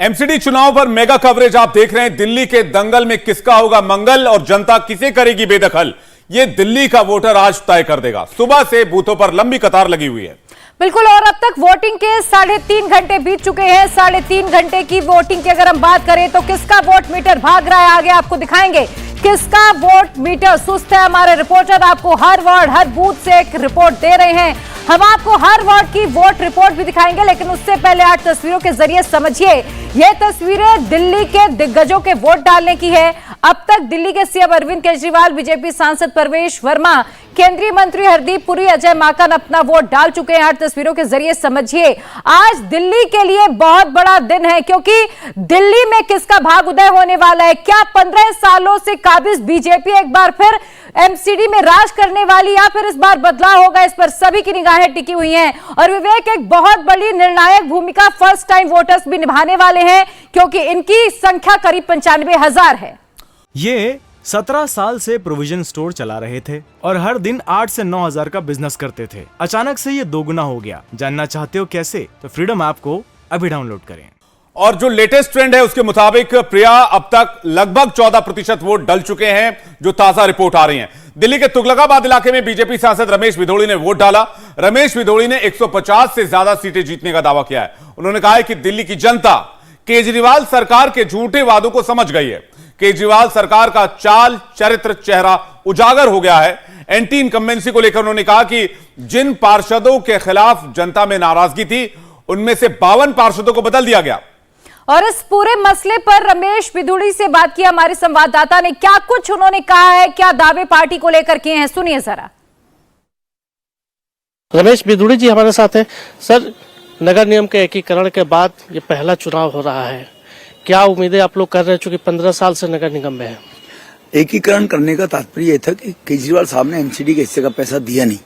MCD चुनाव पर mega coverage आप देख रहे हैं। दिल्ली के दंगल में किसका होगा मंगल और जनता किसे करेगी बेदखल, ये दिल्ली का वोटर आज तय कर देगा। सुबह से बूथों पर लंबी कतार लगी हुई है। बिल्कुल, और अब तक वोटिंग के 3.5 घंटे बीत चुके हैं। 3.5 घंटे की वोटिंग की अगर हम बात करें तो किसका वोट मीटर भाग रहा है, आगे आपको दिखाएंगे। किसका वोट मीटर सुस्त है, हमारे रिपोर्टर आपको हर वार्ड हर बूथ से एक रिपोर्ट दे रहे हैं। हम आपको हर वार्ड की वोट रिपोर्ट भी दिखाएंगे, लेकिन उससे पहले 8 तस्वीरों के जरिए समझिए। ये तस्वीरें दिल्ली के दिग्गजों के वोट डालने की है। अब तक दिल्ली के सीएम अरविंद केजरीवाल, बीजेपी सांसद परवेश वर्मा, केंद्रीय मंत्री हरदीप पुरी, अजय माकन अपना वोट डाल चुके हैं। 8 तस्वीरों के जरिए समझिए, आज दिल्ली के लिए बहुत बड़ा दिन है, क्योंकि दिल्ली में किसका भाग उदय होने वाला है। क्या 15 सालों से काबिज बीजेपी एक बार फिर एमसीडी में राज करने वाली, या फिर इस बार बदलाव होगा, इस पर सभी की निगाहें टिकी हुई हैं। और विवेक, एक बहुत बड़ी निर्णायक भूमिका फर्स्ट टाइम वोटर्स भी निभाने वाले हैं, क्योंकि इनकी संख्या करीब 95,000 है। ये 17 साल से प्रोविजन स्टोर चला रहे थे और हर दिन 8 से 9 हजार का बिजनेस करते थे। अचानक से ये दोगुना हो गया। जानना चाहते हो कैसे? तो फ्रीडम ऐप को अभी डाउनलोड करें। और जो लेटेस्ट ट्रेंड है उसके मुताबिक प्रिया, अब तक लगभग 14% वोट डल चुके हैं, जो ताजा रिपोर्ट आ रही है। दिल्ली के तुगलकाबाद इलाके में बीजेपी सांसद रमेश भिदोड़ी ने वोट डाला। रमेश भिदोड़ी ने 150 से ज्यादा सीटें जीतने का दावा किया है। उन्होंने कहा है कि दिल्ली की जनता केजरीवाल सरकार के झूठे वादों को समझ गई है। केजरीवाल सरकार का चाल चरित्र चेहरा उजागर हो गया है। एंटी इनकम्बेंसी को लेकर उन्होंने कहा कि जिन पार्षदों के खिलाफ जनता में नाराजगी थी, उनमें से 52 पार्षदों को बदल दिया गया। और इस पूरे मसले पर रमेश भिदोड़ी से बात की हमारे संवाददाता ने। क्या कुछ उन्होंने कहा है, क्या दावे पार्टी को लेकर किए हैं, सुनिए जरा। रमेश भिदोड़ी जी हमारे साथ हैं। सर, नगर निगम के एकीकरण के बाद ये पहला चुनाव हो रहा है, क्या उम्मीदें आप लोग कर रहे हैं, चूंकि 15 साल से नगर निगम में है? एकीकरण करने का तात्पर्य यह था कि केजरीवाल साहब ने एमसीडी के हिस्से का पैसा दिया नहीं,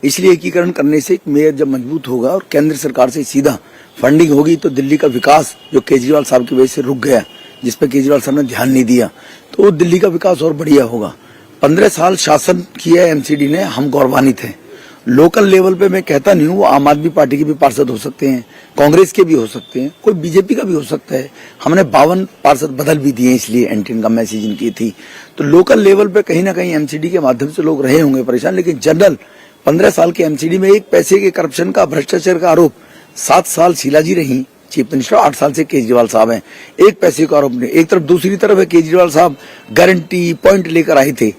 इसलिए एकीकरण करने से मेयर जब मजबूत होगा और केंद्र सरकार से सीधा फंडिंग होगी तो दिल्ली का विकास जो केजरीवाल साहब की वजह से रुक गया, जिस पर केजरीवाल साहब ने ध्यान नहीं दिया, तो दिल्ली का विकास और बढ़िया होगा। 15 साल शासन किया एमसीडी ने, हम गौरवान्वित हैं। लोकल लेवल पे मैं कहता नहीं हूँ, वो आम आदमी पार्टी के भी पार्षद हो सकते हैं, कांग्रेस के भी हो सकते हैं, कोई बीजेपी का भी हो सकता है। हमने 52 पार्षद बदल भी दिए, इसलिए एंटी इनकम्बेंसी जिनकी थी। तो लोकल लेवल पे कहीं ना कहीं एमसीडी के माध्यम से लोग रहे होंगे परेशान, लेकिन जनरल 15 साल के एमसीडी में एक पैसे के करप्शन का, भ्रष्टाचार का आरोप 7 साल शीला जी रही चीफ मिनिस्टर, 8 साल से केजरीवाल साहब हैं। एक पैसे का आरोप नहीं। एक तरफ, दूसरी तरफ है केजरीवाल साहब गारंटी पॉइंट लेकर आए थे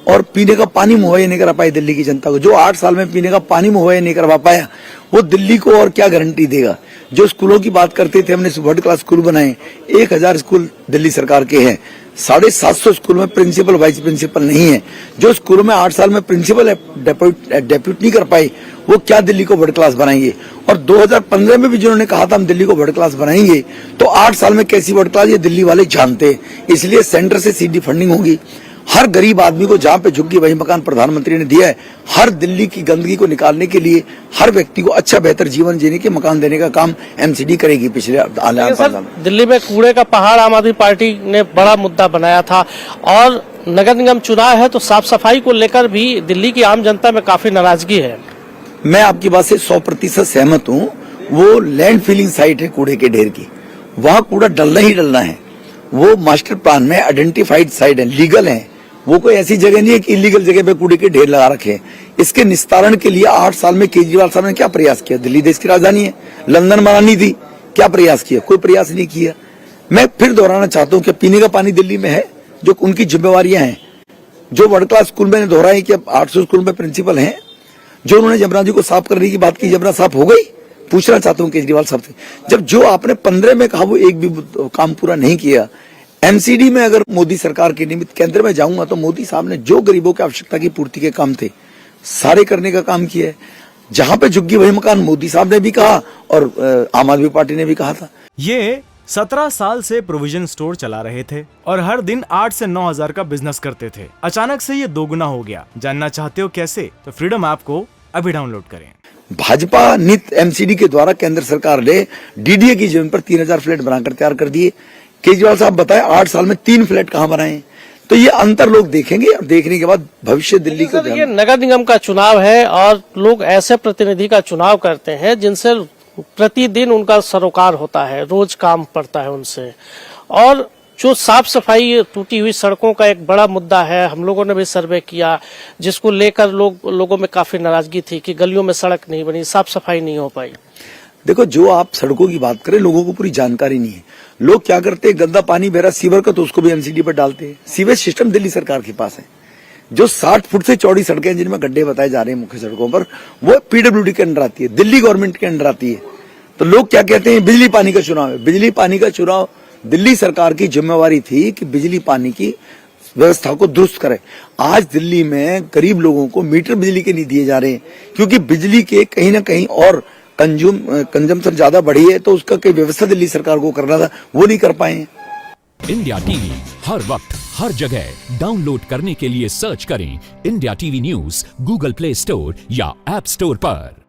और पीने का पानी मुहैया नहीं करा पाए दिल्ली की जनता को। जो 8 साल में पीने का पानी मुहैया नहीं करवा पाया, वो दिल्ली को और क्या गारंटी देगा। जो स्कूलों की बात करते थे, हमने वर्ल्ड क्लास स्कूल बनाए, 1000 स्कूल दिल्ली सरकार के हैं। 750 स्कूल में प्रिंसिपल वाइस प्रिंसिपल नहीं है। जो स्कूलों में 8 साल में प्रिंसिपल डेप्यूट नहीं कर पाए, वो क्या दिल्ली को वर्ल्ड क्लास बनाएंगे। और 2015 में भी जिन्होंने कहा था हम दिल्ली को वर्ल्ड क्लास बनाएंगे, तो 8 साल में कैसी वर्ल्ड क्लास, ये दिल्ली वाले जानते हैं। इसलिए सेंटर से सीधी फंडिंग होगी। हर गरीब आदमी को जहां पे झुग्गी वही मकान प्रधानमंत्री ने दिया है। हर दिल्ली की गंदगी को निकालने के लिए हर व्यक्ति को अच्छा बेहतर जीवन जीने के मकान देने का काम एमसीडी करेगी। पिछले दिल्ली में कूड़े का पहाड़ आम आदमी पार्टी ने बड़ा मुद्दा बनाया था, और नगर निगम चुनाव है तो साफ सफाई को लेकर भी दिल्ली की आम जनता में काफी नाराजगी है। मैं आपकी बात से 100% सहमत हूँ। वो लैंड फिलिंग साइट है कूड़े के ढेर की, वहाँ कूड़ा डलना ही डलना है। वो मास्टर प्लान में आइडेंटिफाइड साइट है, लीगल है। वो कोई ऐसी जगह नहीं है कि इलीगल जगह पे कूड़े के ढेर लगा रखे हैं। इसके निस्तारण के लिए 8 साल में केजरीवाल साहब ने क्या प्रयास किया? दिल्ली देश की राजधानी है, लंदन बनानी थी, क्या प्रयास किया? कोई प्रयास नहीं किया। मैं फिर दोहराना चाहता हूँ कि पीने का पानी दिल्ली में है, जो उनकी जिम्मेवारियां हैं। जो वर्ल्ड क्लास स्कूल मैंने दोहराई कि अब 800 स्कूल में प्रिंसिपल हैं। जो उन्होंने जमुना जी को साफ करने की बात की, जमुना साफ हो गई? पूछना चाहता हूँ केजरीवाल साहब से, जब जो आपने 15 में कहा वो एक भी काम पूरा नहीं किया। एमसीडी में अगर मोदी सरकार के निमित्त केंद्र में जाऊंगा तो मोदी साहब ने जो गरीबों की आवश्यकता की पूर्ति के काम थे सारे करने का काम किया है। जहां पे झुग्गी वही मकान मोदी साहब ने भी कहा और आम आदमी पार्टी ने भी कहा था। ये 17 साल से प्रोविजन स्टोर चला रहे थे और हर दिन 8 से 9 हजार का बिजनेस करते थे। अचानक से ये दोगुना हो गया। जानना चाहते हो कैसे? तो फ्रीडम ऐप को अभी डाउनलोड करें। भाजपा नित एमसीडी के द्वारा केंद्र सरकार ने डीडीए की जमीन पर 3000 फ्लैट बनाकर तैयार कर दिए। केजरीवाल साहब बताए 8 साल में 3 फ्लैट कहां बनाए। तो ये अंतर लोग देखेंगे और देखने के बाद भविष्य दिल्ली को। ये नगर निगम का चुनाव है और लोग ऐसे प्रतिनिधि का चुनाव करते हैं जिनसे प्रतिदिन उनका सरोकार होता है, रोज काम पड़ता है उनसे। और जो साफ सफाई, टूटी हुई सड़कों का एक बड़ा मुद्दा है, हम लोगों ने भी सर्वे किया, जिसको लेकर लोगों में काफी नाराजगी थी कि गलियों में सड़क नहीं बनी, साफ सफाई नहीं हो पाई। देखो, जो आप सड़कों की बात करें, लोगों को पूरी जानकारी नहीं है। लोग क्या करते हैं, गंदा पानी बह रहा सीवर का तो उसको भी एनसीडी पर डालते हैं। सीवेज सिस्टम दिल्ली सरकार के पास है। जो 60 फुट से चौड़ी सड़कें हैं जिनमें गड्ढे बताए जा रहे हैं मुख्य सड़कों पर, वो पीडब्ल्यूडी के अंडर आती है, दिल्ली गवर्नमेंट के अंडर आती है। तो लोग क्या कहते हैं, बिजली पानी का चुनाव है। बिजली पानी का चुनाव दिल्ली सरकार की जिम्मेवारी थी कि बिजली पानी की व्यवस्था को दुरुस्त करे। आज दिल्ली में गरीब लोगों को मीटर बिजली के नहीं दिए जा रहे हैं, क्योंकि बिजली के कहीं ना कहीं और कंजम्पशन ज्यादा बढ़ी है, तो उसका कोई व्यवस्था दिल्ली सरकार को करना था, वो नहीं कर पाए हैं। इंडिया टीवी हर वक्त हर जगह डाउनलोड करने के लिए सर्च करें India TV news Google play store या ऐप स्टोर पर।